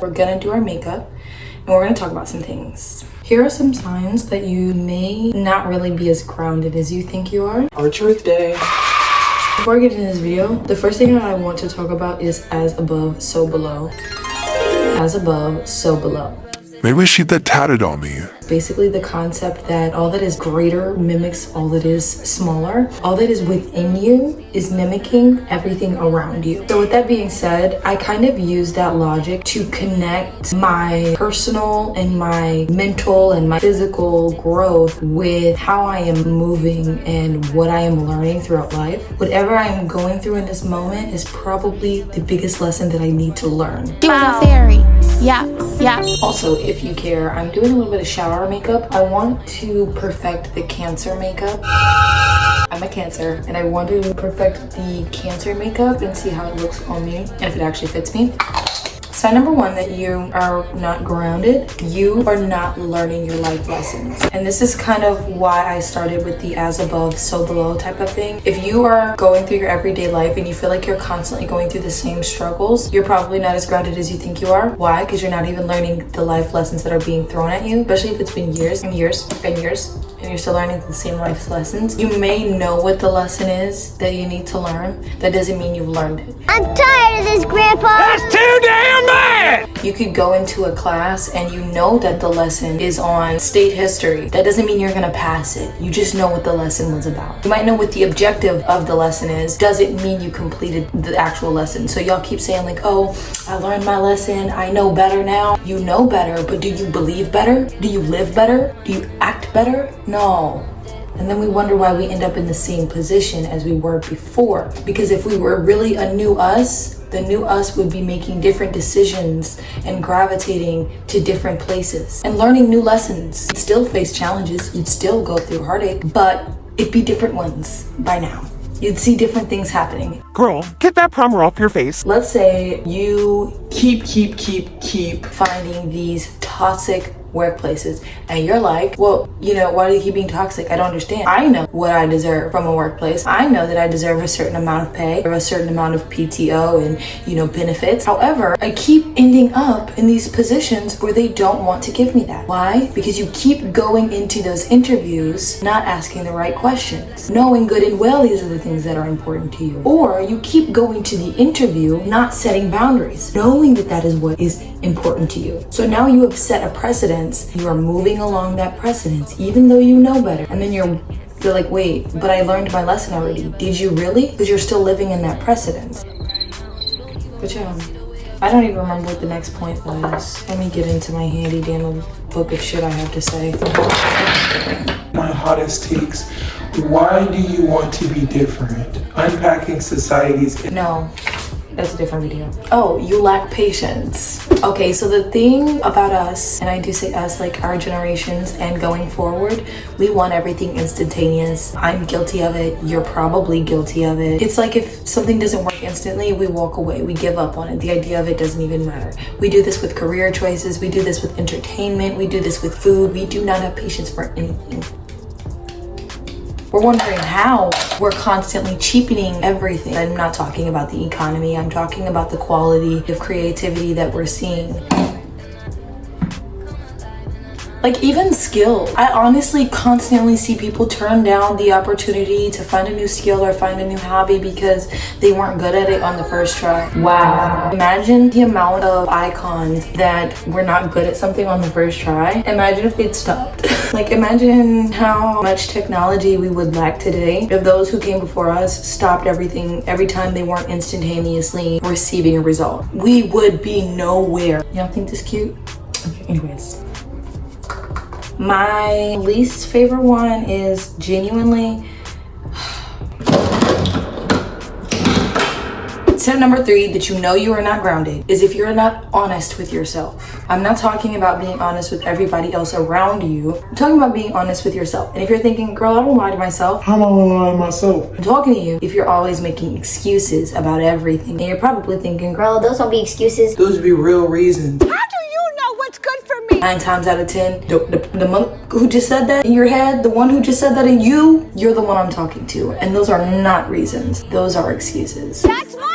We're gonna do our makeup and we're gonna talk about some things. Here are some signs that you may not really be as grounded as you think you are. Our truth day. Before I get into this video, the first thing that I want to talk about is as above, so below. As above, so below. Maybe I should that tatted on me. Basically the concept that all that is greater mimics all that is smaller. All that is within you is mimicking everything around you. So with that being said, I kind of use that logic to connect my personal and my mental and my physical growth with how I am moving and what I am learning throughout life. Whatever I am going through in this moment is probably the biggest lesson that I need to learn. She was a fairy. Yeah. Also, if you care, I'm doing a little bit of shower makeup. I want to perfect the Cancer makeup. I'm a Cancer and I want to perfect the Cancer makeup and see how it looks on me and if it actually fits me. Sign number one that you are not grounded. You are not learning your life lessons. And this is kind of why I started with the as above, so below type of thing. If you are going through your everyday life and you feel like you're constantly going through the same struggles, you're probably not as grounded as you think you are. Why? Because you're not even learning the life lessons that are being thrown at you, especially if it's been years and years and years and you're still learning the same life lessons. You may know what the lesson is that you need to learn. That doesn't mean you've learned it. I'm tired of this, Grandpa. That's too damn bad! You could go into a class and you know that the lesson is on state history. That doesn't mean you're gonna pass it. You just know what the lesson was about. You might know what the objective of the lesson is. Doesn't mean you completed the actual lesson. So y'all keep saying like, oh, I learned my lesson. I know better now. You know better, but do you believe better? Do you live better? Do you act better? No. And then we wonder why we end up in the same position as we were before. Because if we were really a new us, the new us would be making different decisions and gravitating to different places and learning new lessons. You'd still face challenges, you'd still go through heartache, but it'd be different ones by now. You'd see different things happening. Girl, get that primer off your face. Let's say you keep finding these toxic workplaces and you're like, well, you know, why do you keep being toxic? I don't understand. I know what I deserve from a workplace. I know that I deserve a certain amount of pay or a certain amount of PTO and, you know, benefits. However, I keep ending up in these positions where they don't want to give me that. Why? Because you keep going into those interviews not asking the right questions, knowing good and well these are the things that are important to you. Or you keep going to the interview not setting boundaries, knowing that that is what is important to you. So now you have set a precedent. You are moving along that precedence, even though you know better. And then you're like, wait, but I learned my lesson already. Did you really? Because you're still living in that precedence. But yeah, I don't even remember what the next point was. Let me get into my handy dandy book of shit I have to say. My hottest takes. Why do you want to be different? Unpacking society's... No. That's a different video. Oh, you lack patience. Okay, so the thing about us, and I do say us, like our generations and going forward, we want everything instantaneous. I'm guilty of it. You're probably guilty of it. It's like if something doesn't work instantly, we walk away. We give up on it. The idea of it doesn't even matter. We do this with career choices. We do this with entertainment. We do this with food. We do not have patience for anything. We're wondering how we're constantly cheapening everything. I'm not talking about the economy. I'm talking about the quality of creativity that we're seeing. Like even skill. I honestly constantly see people turn down the opportunity to find a new skill or find a new hobby because they weren't good at it on the first try. Wow. Imagine the amount of icons that were not good at something on the first try. Imagine if they'd stopped. Like imagine how much technology we would lack today if those who came before us stopped everything every time they weren't instantaneously receiving a result. We would be nowhere. Y'all think this cute? Okay, anyways. My least favorite one is genuinely Tip number 3 that you know you are not grounded is if you're not honest with yourself. I'm not talking about being honest with everybody else around you. I'm talking about being honest with yourself. And if you're thinking, girl, I don't lie to myself. How am I gonna lie to myself? I'm talking to you if you're always making excuses about everything. And you're probably thinking, girl, those don't be excuses. Those be real reasons. How do you know what's good for me? 9 times out of 10, the monk who just said that in your head, the one who just said that in you, you're the one I'm talking to. And those are not reasons. Those are excuses. That's my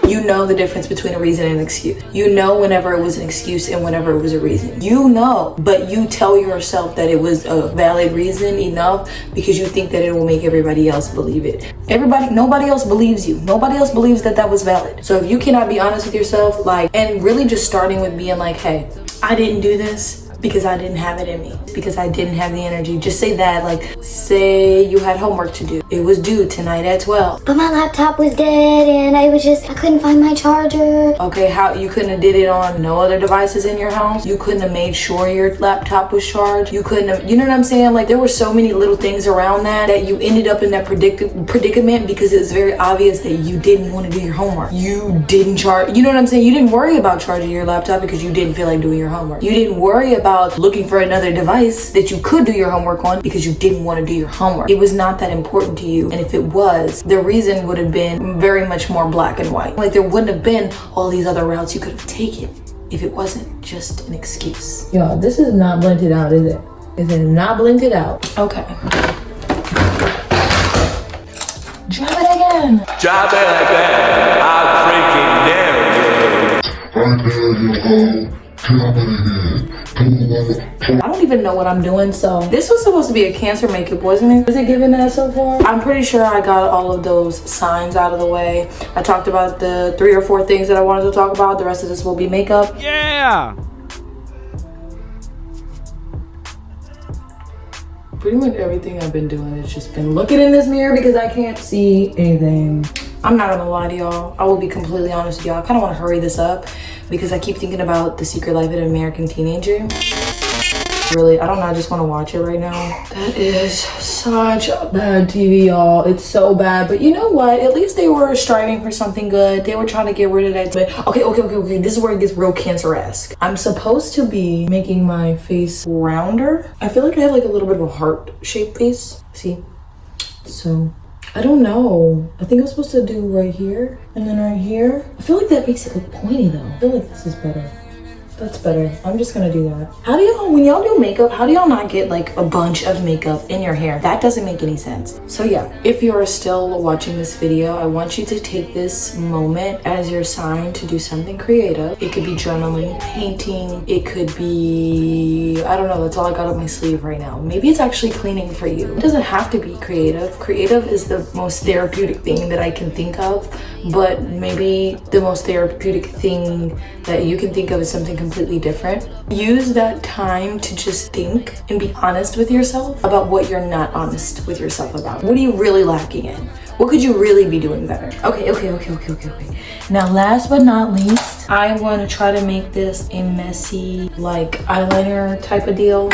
You know the difference between a reason and an excuse. You know whenever it was an excuse and whenever it was a reason. You know, but you tell yourself that it was a valid reason enough because you think that it will make everybody else believe it. Nobody else believes you. Nobody else believes that that was valid. So if you cannot be honest with yourself, and really just starting with being like, hey, I didn't do this because I didn't have it in me, because I didn't have the energy. Just say that, say you had homework to do. It was due tonight at 12. But my laptop was dead and I couldn't find my charger. Okay, how you couldn't have did it on no other devices in your house? You couldn't have made sure your laptop was charged? You couldn't have, you know what I'm saying? There were so many little things around that you ended up in that predicament because it was very obvious that you didn't want to do your homework. You didn't charge, you know what I'm saying? You didn't worry about charging your laptop because you didn't feel like doing your homework. You didn't worry about looking for another device that you could do your homework on because you didn't want to do your homework. It was not that important to you, and if it was, the reason would have been very much more black and white. There wouldn't have been all these other routes you could have taken if it wasn't just an excuse. Y'all, this is not blended out, is it? Is it not blended out? Okay. Drop it again. Drop it again. I'm freaking down. I don't even know what I'm doing, so this was supposed to be a Cancer makeup, wasn't it? Was it giving that so far? I'm pretty sure I got all of those signs out of the way. I talked about the 3 or 4 things that I wanted to talk about. The rest of this will be makeup. Yeah! Pretty much everything I've been doing has just been looking in this mirror because I can't see anything. I'm not gonna lie to y'all. I will be completely honest with y'all. I kind of want to hurry this up because I keep thinking about The Secret Life of an American Teenager. Really, I don't know, I just want to watch it right now. That is such bad TV, y'all. It's so bad, but you know what? At least they were striving for something good. They were trying to get rid of that. But okay. This is where it gets real Cancer-esque. I'm supposed to be making my face rounder. I feel like I have a little bit of a heart-shaped face. See? So, I don't know. I think I'm supposed to do right here and then right here. I feel like that makes it look pointy though. I feel like this is better. That's better. I'm just gonna do that. How do y'all, when y'all do makeup, how do y'all not get a bunch of makeup in your hair? That doesn't make any sense. So yeah, if you're still watching this video, I want you to take this moment as your sign to do something creative. It could be journaling, painting, it could be, I don't know, that's all I got up my sleeve right now. Maybe it's actually cleaning for you. It doesn't have to be creative. Creative is the most therapeutic thing that I can think of, but maybe the most therapeutic thing that you can think of is something completely different. Use that time to just think and be honest with yourself about what you're not honest with yourself about. What are you really lacking in? What could you really be doing better? Okay. Now, last but not least, I'm going to try to make this a messy, eyeliner type of deal.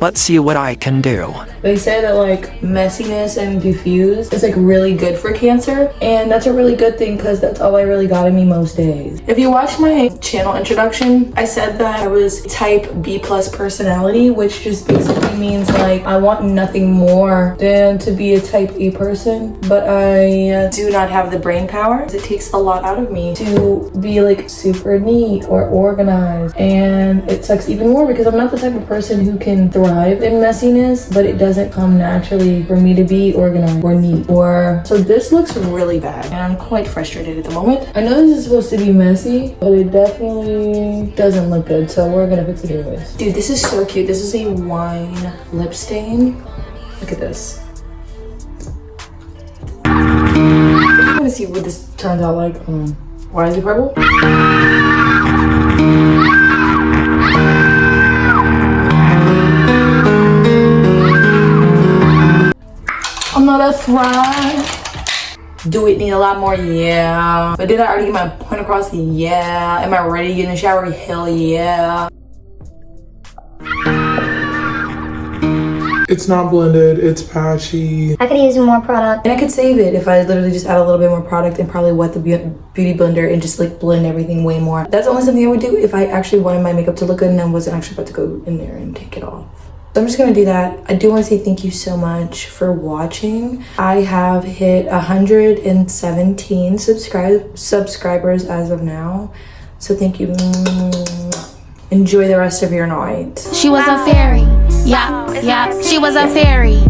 Let's see what I can do. They say that messiness and diffuse is really good for Cancer, and that's a really good thing because that's all I really got in me most days. If you watched my channel introduction, I said that I was type B+ personality, which just basically means I want nothing more than to be a type A person, but I do not have the brain power. It takes a lot out of me to be super neat or organized, and it sucks even more because I'm not the type of person who can thrive in messiness, but it doesn't come naturally for me to be organized or neat. So this looks really bad and I'm quite frustrated at the moment. I know this is supposed to be messy, but it definitely doesn't look good, so we're gonna fix it anyways. Dude, this is so cute. This is a wine lip stain. Look at this. I'm gonna see what this turns out like. Why is it purple? That's right. Do it need a lot more? Yeah. But did I already get my point across? Yeah. Am I ready to get in the shower? Hell yeah. It's not blended, it's patchy. I could use more product. And I could save it if I literally just add a little bit more product and probably wet the beauty blender and just blend everything way more. That's only something I would do if I actually wanted my makeup to look good and I wasn't actually about to go in there and take it off. So I'm just gonna do that. I do want to say thank you so much for watching. I have hit 117 subscribers as of now. So thank you. Enjoy the rest of your night. She was a fairy. Yeah. She was a fairy.